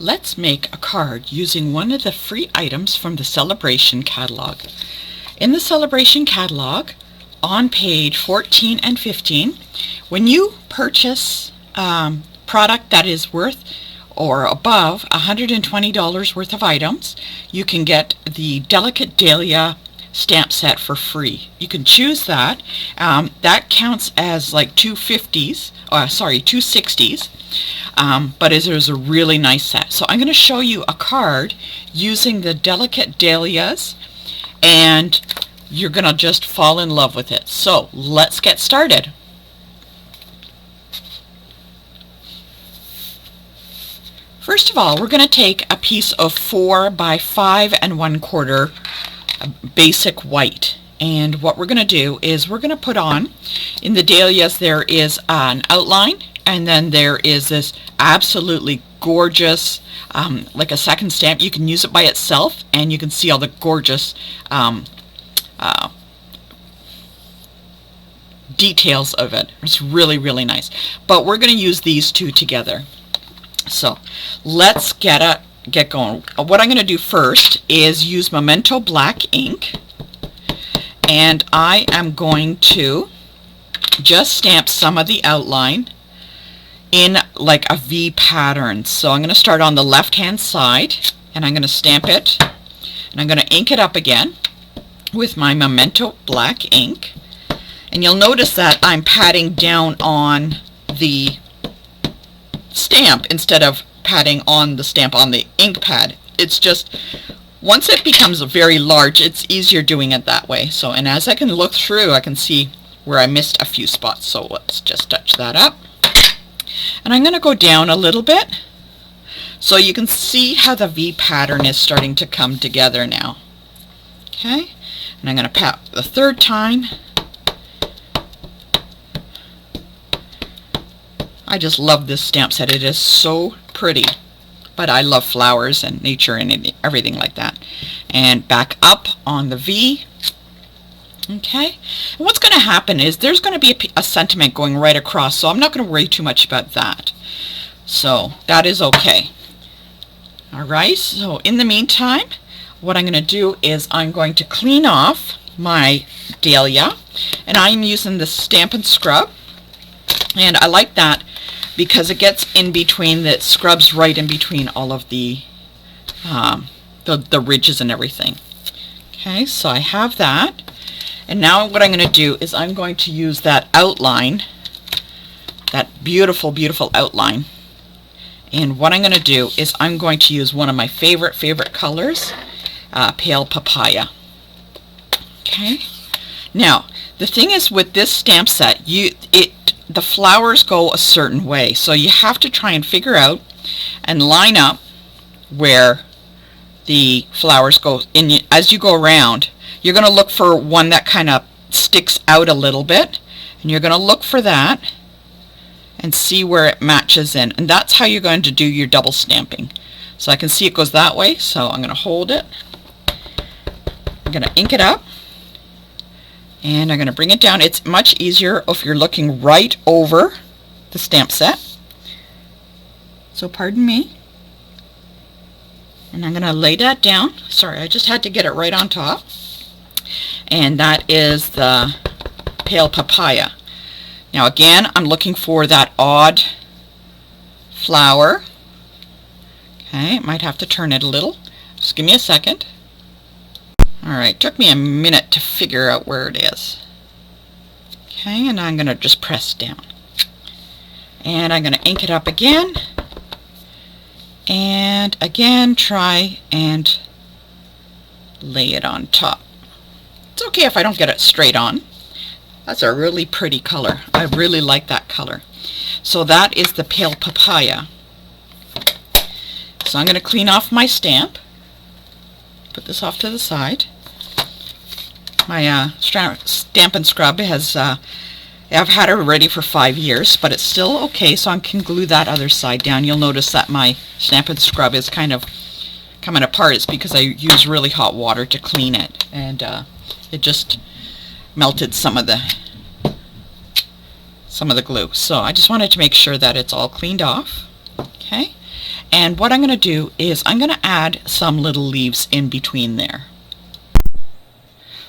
Let's make a card using one of the free items from the Celebration catalog. In the Celebration catalog, on page 14 and 15, when you purchase product that is worth or above $120 worth of items, you can get the Delicate Dahlia stamp set for free. You can choose that. That counts as like 260s, but it is a really nice set. So I'm going to show you a card using the Delicate Dahlias, and you're going to just fall in love with it. So let's get started. First of all, we're going to take a piece of 4 by 5 1/4 basic white, and what we're going to do is we're going to put on, in the dahlias there is an outline, and then there is this absolutely gorgeous like a second stamp. You can use it by itself and you can see all the gorgeous details of it. It's really, really nice, but we're going to use these two together. So let's get going. What I'm going to do first is use Memento black ink, and I am going to just stamp some of the outline in like a V pattern. So I'm going to start on the left hand side, and I'm going to stamp it, and I'm going to ink it up again with my Memento black ink. And you'll notice that I'm patting down on the stamp instead of patting on the stamp on the ink pad. It's just, once it becomes very large, it's easier doing it that way. So, and as I can look through, I can see where I missed a few spots. So let's just touch that up. And I'm going to go down a little bit so you can see how the V pattern is starting to come together now. Okay, and I'm going to pat the third time. I just love this stamp set. It is so pretty, but I love flowers and nature and everything like that. And back up on the V. Okay, and what's going to happen is there's going to be a sentiment going right across, so I'm not going to worry too much about that. So that is okay. Alright, so in the meantime, what I'm going to do is I'm going to clean off my dahlia, and I'm using the Stamp and Scrub, and I like that because it gets in between, that scrubs right in between all of the ridges and everything. Okay, so I have that. And now what I'm going to do is I'm going to use that outline, that beautiful, beautiful outline. And what I'm going to do is I'm going to use one of my favorite colors, Pale Papaya. Okay. Now, the thing is with this stamp set, the flowers go a certain way, so you have to try and figure out and line up where the flowers go. And as you go around, you're going to look for one that kind of sticks out a little bit, and you're going to look for that and see where it matches in, and that's how you're going to do your double stamping. So I can see it goes that way, so I'm going to hold it, I'm going to ink it up, and I'm going to bring it down. It's much easier if you're looking right over the stamp set. So pardon me. And I'm going to lay that down. Sorry, I just had to get it right on top. And that is the Pale Papaya. Now again, I'm looking for that odd flower. Okay, might have to turn it a little. Just give me a second. Alright, took me a minute to figure out where it is. Okay, and I'm going to just press down. And I'm going to ink it up again. And again, try and lay it on top. It's okay if I don't get it straight on. That's a really pretty color. I really like that color. So that is the Pale Papaya. So I'm going to clean off my stamp. Put this off to the side. My Stamp and Scrub has, I've had it ready for 5 years, but it's still okay, so I can glue that other side down. You'll notice that my Stamp and Scrub is kind of coming apart. It's because I use really hot water to clean it, and it just melted some of the glue. So I just wanted to make sure that it's all cleaned off. Okay, And what I'm going to do is I'm going to add some little leaves in between there.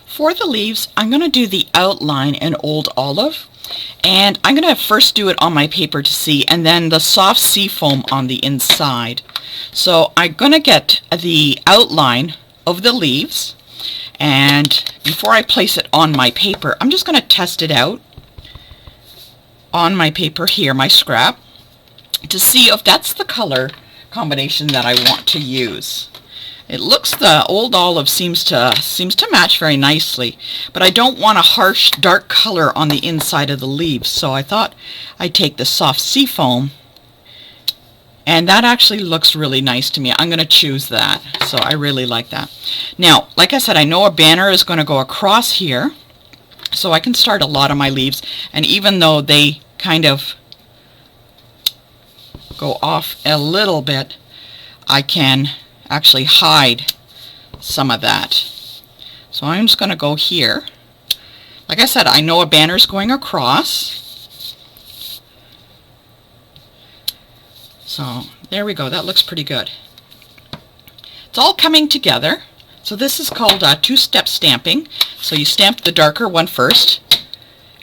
For the leaves, I'm going to do the outline in Old Olive, and I'm going to first do it on my paper to see, and then the soft seafoam on the inside. So I'm going to get the outline of the leaves, and before I place it on my paper, I'm just going to test it out on my paper here, my scrap, to see if that's the color combination that I want to use. It looks, the Old Olive seems to match very nicely, but I don't want a harsh dark color on the inside of the leaves, so I thought I'd take the soft seafoam, and that actually looks really nice to me. I'm going to choose that, so I really like that. Now, like I said, I know a banner is going to go across here, so I can start a lot of my leaves, and even though they kind of go off a little bit, I can actually hide some of that. So I'm just going to go here. Like I said, I know a banner is going across. So there we go. That looks pretty good. It's all coming together. So this is called two-step stamping. So you stamp the darker one first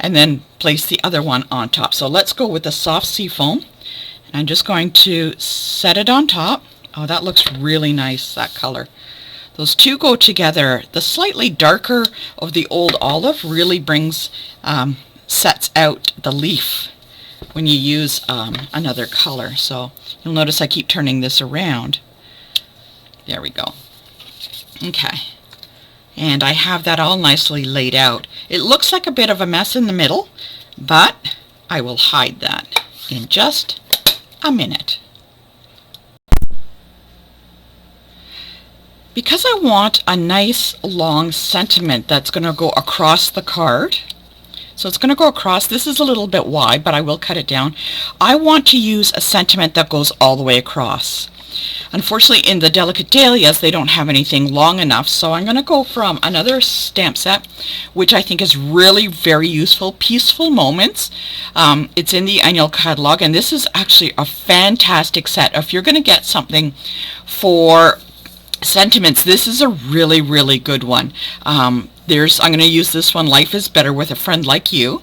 and then place the other one on top. So let's go with the soft seafoam. And I'm just going to set it on top. Oh, that looks really nice, that color. Those two go together. The slightly darker of the Old Olive really brings, sets out the leaf when you use another color. So you'll notice I keep turning this around. There we go. Okay. And I have that all nicely laid out. It looks like a bit of a mess in the middle, but I will hide that in just a minute. Because I want a nice long sentiment that's going to go across the card, so it's going to go across, this is a little bit wide, but I will cut it down. I want to use a sentiment that goes all the way across. Unfortunately, in the Delicate Dahlias, they don't have anything long enough, so I'm going to go from another stamp set, which I think is really very useful, Peaceful Moments. It's in the annual catalog, and this is actually a fantastic set. If you're going to get something for sentiments, this is a really, really good one. I'm going to use this one, Life is Better with a Friend Like You.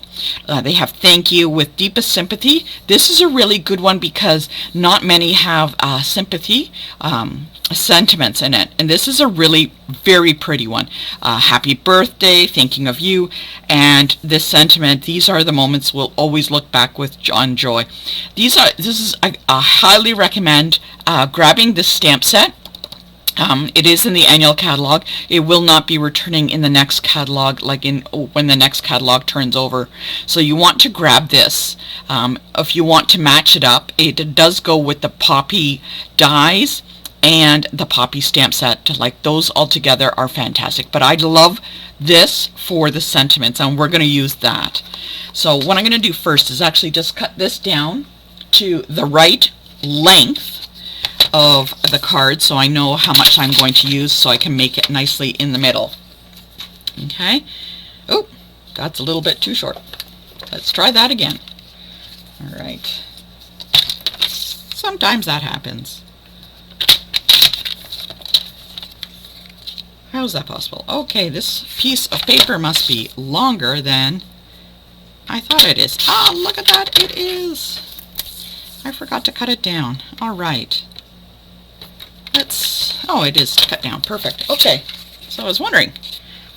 They have Thank You with Deepest Sympathy. This is a really good one because not many have sympathy sentiments in it. And this is a really very pretty one. Happy Birthday, Thinking of You, and this sentiment, these are the moments we'll always look back with on joy. I highly recommend grabbing this stamp set. It is in the annual catalog. It will not be returning in the next catalog, when the next catalog turns over. So you want to grab this. If you want to match it up, it does go with the poppy dies and the poppy stamp set. Like, those all together are fantastic. But I love this for the sentiments, and we're going to use that. So what I'm going to do first is actually just cut this down to the right length of the card, so I know how much I'm going to use, so I can make it nicely in the middle. Okay. Oh, that's a little bit too short. Let's try that again. All right. Sometimes that happens. How is that possible? Okay, this piece of paper must be longer than I thought it is. Ah, look at that. It is. I forgot to cut it down. All right. Oh, it is cut down. Perfect. Okay. So I was wondering.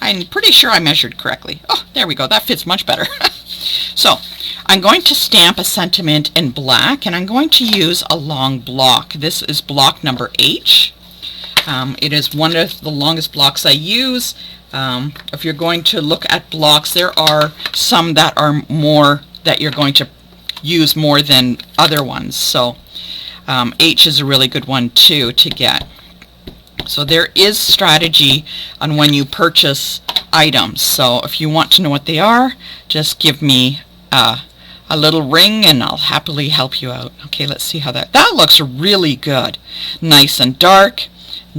I'm pretty sure I measured correctly. Oh, there we go. That fits much better. So I'm going to stamp a sentiment in black, and I'm going to use a long block. This is block number H. It is one of the longest blocks I use. If you're going to look at blocks, there are some that are more that you're going to use more than other ones. So H is a really good one too to get. So there is strategy on when you purchase items. So if you want to know what they are, just give me a little ring and I'll happily help you out. Okay, let's see how that looks really good. Nice and dark,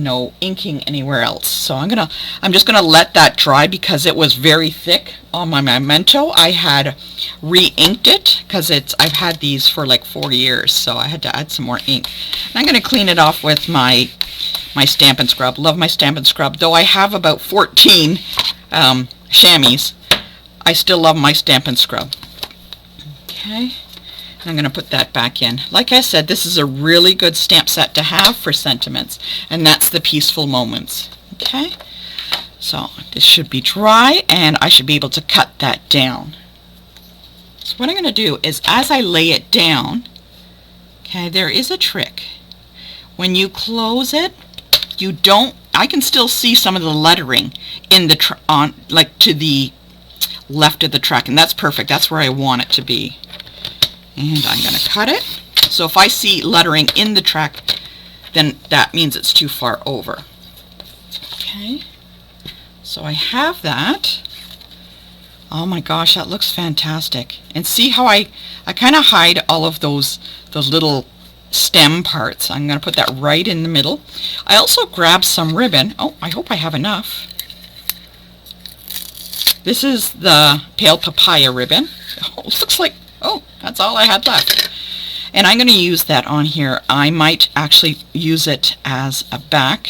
no inking anywhere else. So I'm just gonna let that dry because it was very thick on my memento. I had re-inked it because I've had these for like 4 years, so I had to add some more ink. And I'm gonna clean it off with my Stamp and Scrub. Love my Stamp and Scrub. Though I have about 14 chamois, I still love my Stamp and Scrub. Okay. I'm going to put that back in. Like I said, this is a really good stamp set to have for sentiments, and that's the Peaceful Moments. Okay, so this should be dry, and I should be able to cut that down. So what I'm going to do is, as I lay it down, okay, there is a trick. When you close it, you don't, I can still see some of the lettering in the like to the left of the track, and that's perfect. That's where I want it to be. And I'm going to cut it. So if I see lettering in the track, then that means it's too far over. Okay, so I have that. Oh my gosh, that looks fantastic. And see how I kind of hide all of those little stem parts. I'm going to put that right in the middle. I also grabbed some ribbon. Oh, I hope I have enough. This is the Pale Papaya ribbon. Oh, it looks like, oh, that's all I had left. And I'm going to use that on here. I might actually use it as a back,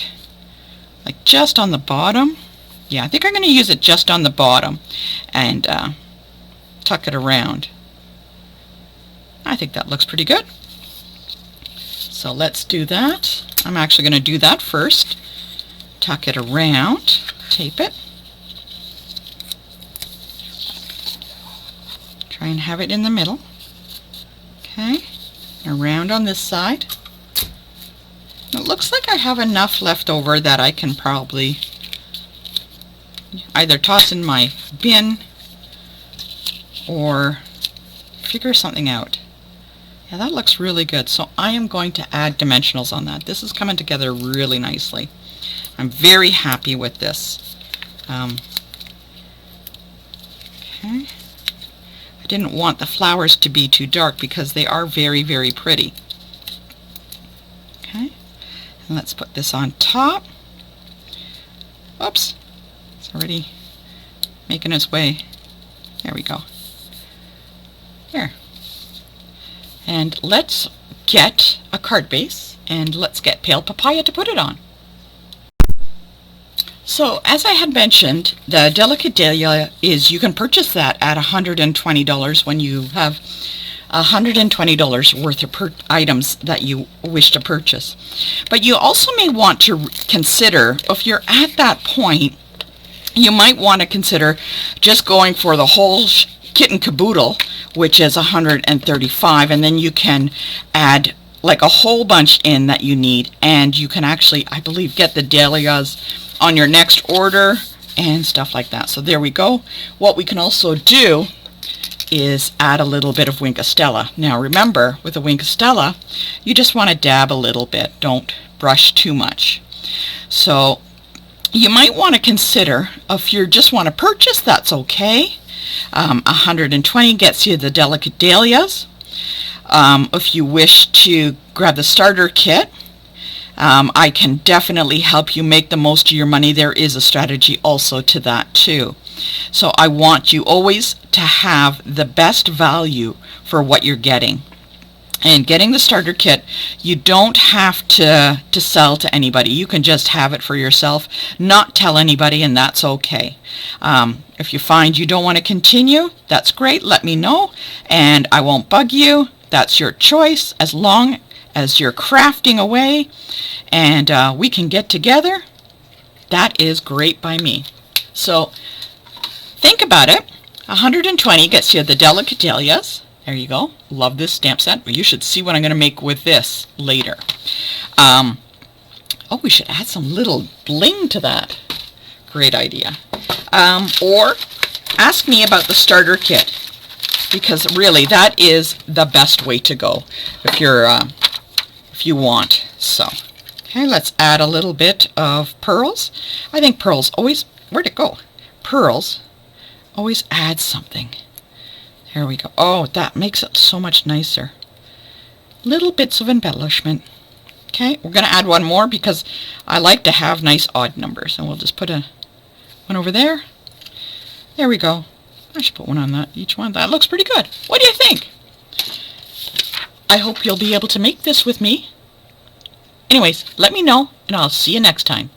like just on the bottom. Yeah, I think I'm going to use it just on the bottom and tuck it around. I think that looks pretty good. So let's do that. I'm actually going to do that first. Tuck it around, tape it. Try and have it in the middle. Okay, around on this side. It looks like I have enough left over that I can probably either toss in my bin or figure something out. Yeah, that looks really good. So I am going to add dimensionals on that. This is coming together really nicely. I'm very happy with this. Okay. Didn't want the flowers to be too dark because they are very, very pretty. Okay, and let's put this on top. Oops, it's already making its way. There we go. There. And let's get a card base and let's get Pale Papaya to put it on. So, as I had mentioned, the Delicate Dahlia is, you can purchase that at $120 when you have $120 worth of items that you wish to purchase. But you also may want to consider, if you're at that point, you might want to consider just going for the whole kit and caboodle, which is $135, and then you can add like a whole bunch in that you need, and you can actually, I believe, get the dahlias on your next order and stuff like that. So there we go. What we can also do is add a little bit of Wink of Stella. Now remember, with a Wink of Stella, you just want to dab a little bit. Don't brush too much. So you might want to consider, if you just want to purchase, that's okay. 120 gets you the Delicate Dahlias. If you wish to grab the starter kit, I can definitely help you make the most of your money. There is a strategy also to that too. So I want you always to have the best value for what you're getting. And getting the starter kit, you don't have to sell to anybody. You can just have it for yourself, not tell anybody, and that's okay. If you find you don't want to continue, that's great. Let me know, and I won't bug you. That's your choice, as long as you're crafting away and we can get together. That is great by me. So think about it. 120 gets you the Delicate Dahlias. There you go. Love this stamp set. You should see what I'm going to make with this later. Oh, we should add some little bling to that. Great idea. Or ask me about the starter kit, because really that is the best way to go if you're if you want. So okay, let's add a little bit of pearls. I think pearls always, where'd it go? Pearls always add something. There we go. Oh, that makes it so much nicer. Little bits of embellishment. Okay, we're going to add one more because I like to have nice odd numbers. And we'll just put one over there. There we go. I should put one on each one. That looks pretty good. What do you think? I hope you'll be able to make this with me. Anyways, let me know, and I'll see you next time.